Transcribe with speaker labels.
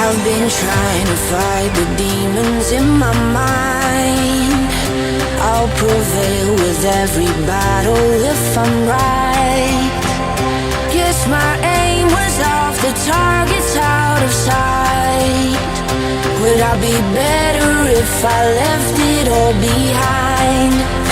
Speaker 1: I've been trying to fight the demons in my mind. I'll prevail with every battle if I'm right. Guess my aim was off, the target's out of sight. Would I be better if I left it all behind?